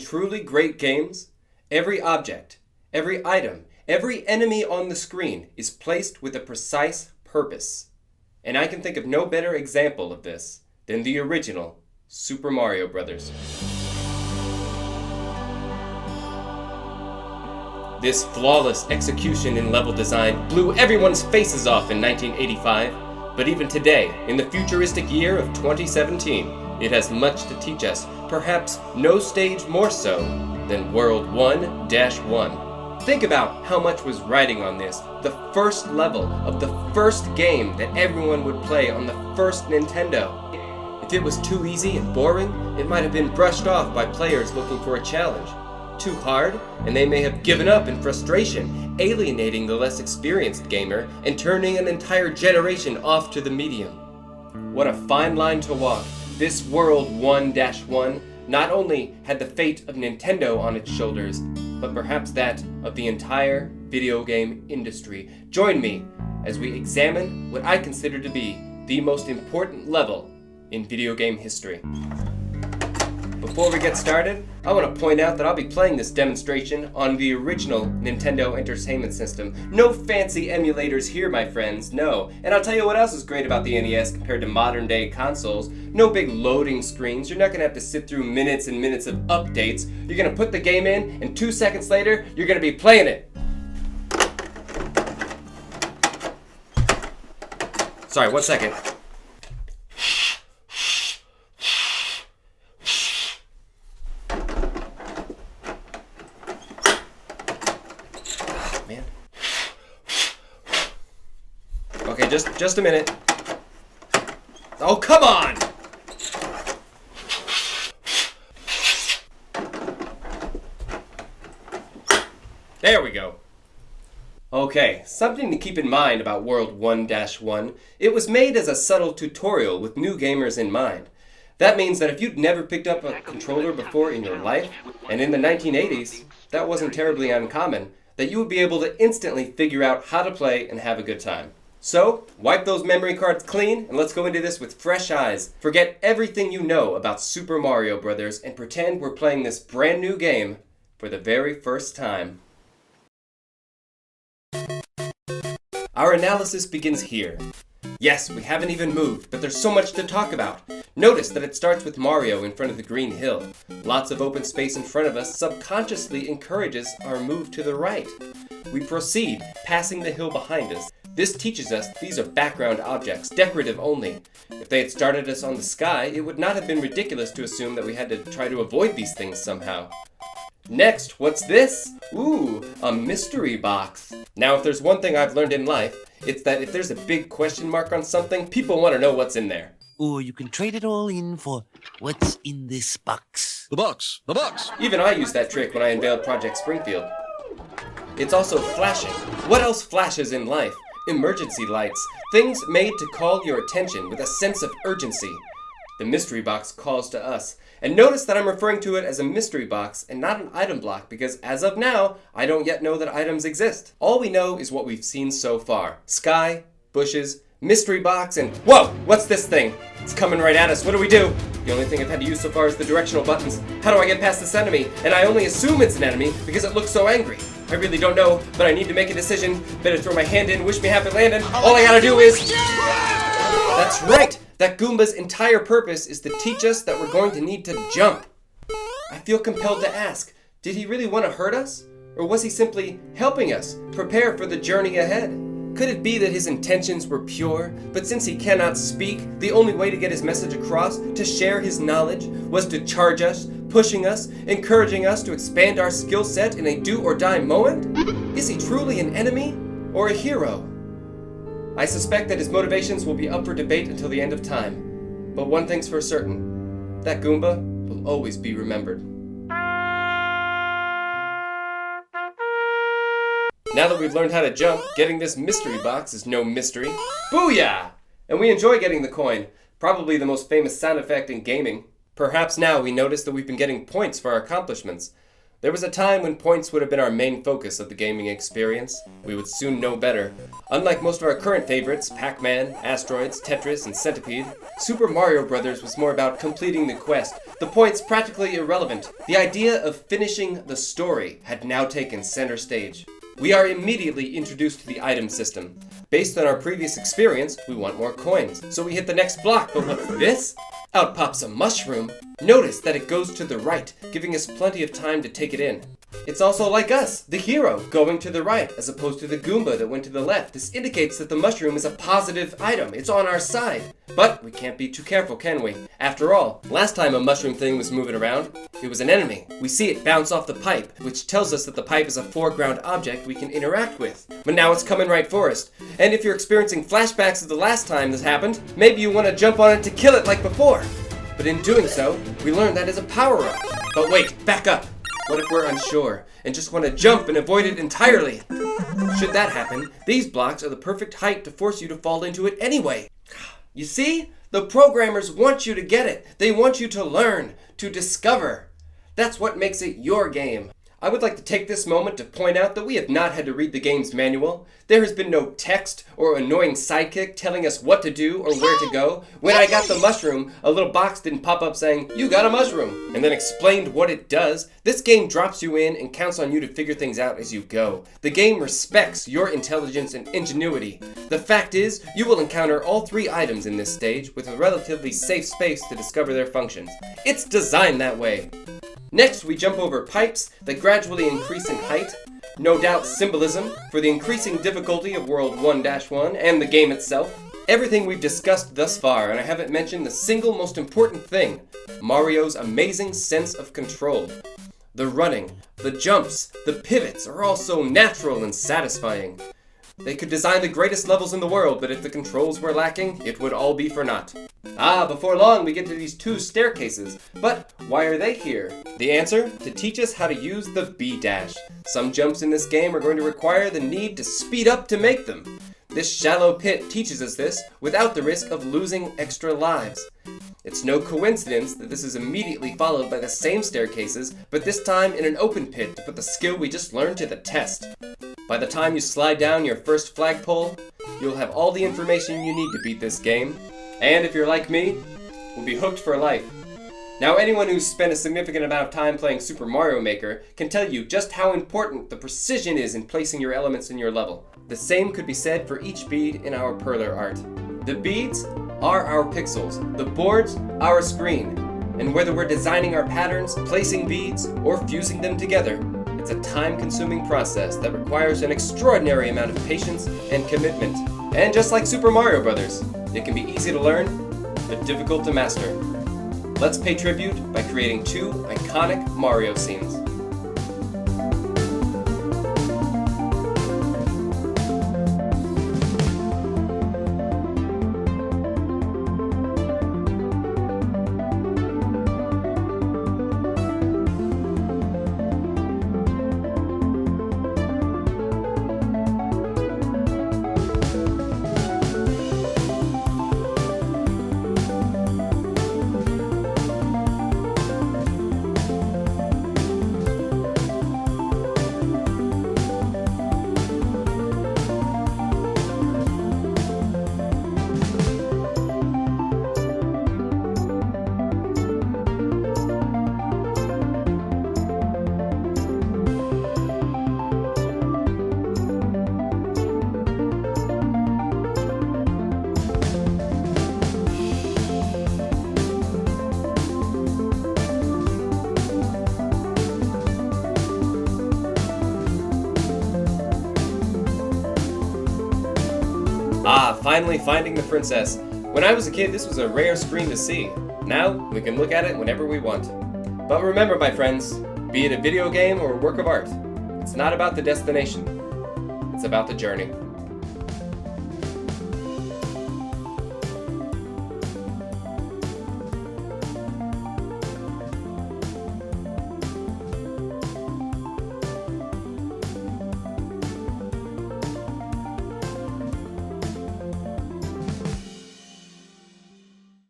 truly great games, every object, every item, every enemy on the screen is placed with a precise purpose. And I can think of no better example of this than the original Super Mario Bros. This flawless execution in level design blew everyone's faces off in 1985, but even today, in the futuristic year of 2017, it has much to teach us, perhaps no stage more so than World 1-1. Think about how much was riding on this, the first level of the first game that everyone would play on the first Nintendo. If it was too easy and boring, it might have been brushed off by players looking for a challenge. Too hard, and they may have given up in frustration, alienating the less experienced gamer and turning an entire generation off to the medium. What a fine line to walk. This World 1-1 not only had the fate of Nintendo on its shoulders, but perhaps that of the entire video game industry. Join me as we examine what I consider to be the most important level in video game history. Before we get started, I want to point out that I'll be playing this demonstration on the original Nintendo Entertainment System. No fancy emulators here, my friends, no. And I'll tell you what else is great about the NES compared to modern day consoles. No big loading screens. You're not going to have to sit through minutes and minutes of updates. You're going to put the game in, and 2 seconds later, you're going to be playing it. Sorry, 1 second. Man. Okay, just a minute. Oh, come on! There we go. Okay, something to keep in mind about World 1-1, it was made as a subtle tutorial with new gamers in mind. That means that if you'd never picked up a controller before in your life, and in the 1980s, that wasn't terribly uncommon, that you would be able to instantly figure out how to play and have a good time. So, wipe those memory cards clean, and let's go into this with fresh eyes. Forget everything you know about Super Mario Bros. And pretend we're playing this brand new game for the very first time. Our analysis begins here. Yes, we haven't even moved, but there's so much to talk about. Notice that it starts with Mario in front of the green hill. Lots of open space in front of us subconsciously encourages our move to the right. We proceed, passing the hill behind us. This teaches us these are background objects, decorative only. If they had started us on the sky, it would not have been ridiculous to assume that we had to try to avoid these things somehow. Next, what's this? Ooh, a mystery box. Now, if there's one thing I've learned in life, it's that if there's a big question mark on something, people want to know what's in there. Or you can trade it all in for what's in this box. The box! The box! Even I used that trick when I unveiled Project Springfield. It's also flashing. What else flashes in life? Emergency lights. Things made to call your attention with a sense of urgency. The mystery box calls to us. And notice that I'm referring to it as a mystery box and not an item block because as of now, I don't yet know that items exist. All we know is what we've seen so far. Sky, bushes, mystery box, and whoa! What's this thing? It's coming right at us. What do we do? The only thing I've had to use so far is the directional buttons. How do I get past this enemy? And I only assume it's an enemy because it looks so angry. I really don't know, but I need to make a decision. Better throw my hand in, wish me happy landing. All I gotta do is... That's right! That Goomba's entire purpose is to teach us that we're going to need to jump. I feel compelled to ask, did he really want to hurt us? Or was he simply helping us prepare for the journey ahead? Could it be that his intentions were pure, but since he cannot speak, the only way to get his message across, to share his knowledge, was to charge us, pushing us, encouraging us to expand our skill set in a do-or-die moment? Is he truly an enemy or a hero? I suspect that his motivations will be up for debate until the end of time. But one thing's for certain, that Goomba will always be remembered. Now that we've learned how to jump, getting this mystery box is no mystery. Booyah! And we enjoy getting the coin, probably the most famous sound effect in gaming. Perhaps now we notice that we've been getting points for our accomplishments. There was a time when points would have been our main focus of the gaming experience. We would soon know better. Unlike most of our current favorites, Pac-Man, Asteroids, Tetris, and Centipede, Super Mario Bros. Was more about completing the quest, the points practically irrelevant. The idea of finishing the story had now taken center stage. We are immediately introduced to the item system. Based on our previous experience, we want more coins, so we hit the next block, but what's this? Out pops a mushroom. Notice that it goes to the right, giving us plenty of time to take it in. It's also like us, the hero, going to the right, as opposed to the Goomba that went to the left. This indicates that the mushroom is a positive item. It's on our side. But we can't be too careful, can we? After all, last time a mushroom thing was moving around, it was an enemy. We see it bounce off the pipe, which tells us that the pipe is a foreground object we can interact with. But now it's coming right for us. And if you're experiencing flashbacks of the last time this happened, maybe you want to jump on it to kill it like before. But in doing so, we learn that is a power-up. But wait, back up. What if we're unsure and just want to jump and avoid it entirely? Should that happen, these blocks are the perfect height to force you to fall into it anyway. You see? The programmers want you to get it. They want you to learn, to discover. That's what makes it your game. I would like to take this moment to point out that we have not had to read the game's manual. There has been no text or annoying sidekick telling us what to do or where to go. When I got the mushroom, a little box didn't pop up saying, "You got a mushroom," and then explained what it does. This game drops you in and counts on you to figure things out as you go. The game respects your intelligence and ingenuity. The fact is, you will encounter all three items in this stage with a relatively safe space to discover their functions. It's designed that way. Next, we jump over pipes that gradually increase in height. No doubt symbolism for the increasing difficulty of World 1-1 and the game itself. Everything we've discussed thus far, and I haven't mentioned the single most important thing, Mario's amazing sense of control. The running, the jumps, the pivots are all so natural and satisfying. They could design the greatest levels in the world, but if the controls were lacking, it would all be for naught. Before long we get to these two staircases. But why are they here? The answer? To teach us how to use the B-dash. Some jumps in this game are going to require the need to speed up to make them. This shallow pit teaches us this without the risk of losing extra lives. It's no coincidence that this is immediately followed by the same staircases, but this time in an open pit to put the skill we just learned to the test. By the time you slide down your first flagpole, you'll have all the information you need to beat this game. And if you're like me, will be hooked for life. Now, anyone who's spent a significant amount of time playing Super Mario Maker can tell you just how important the precision is in placing your elements in your level. The same could be said for each bead in our Perler art. The beads are our pixels, the boards our screen, and whether we're designing our patterns, placing beads, or fusing them together, it's a time-consuming process that requires an extraordinary amount of patience and commitment. And just like Super Mario Bros., it can be easy to learn, but difficult to master. Let's pay tribute by creating two iconic Mario scenes. Finally finding the princess. When I was a kid, this was a rare screen to see. Now, we can look at it whenever we want. But remember, my friends, be it a video game or a work of art, it's not about the destination, it's about the journey.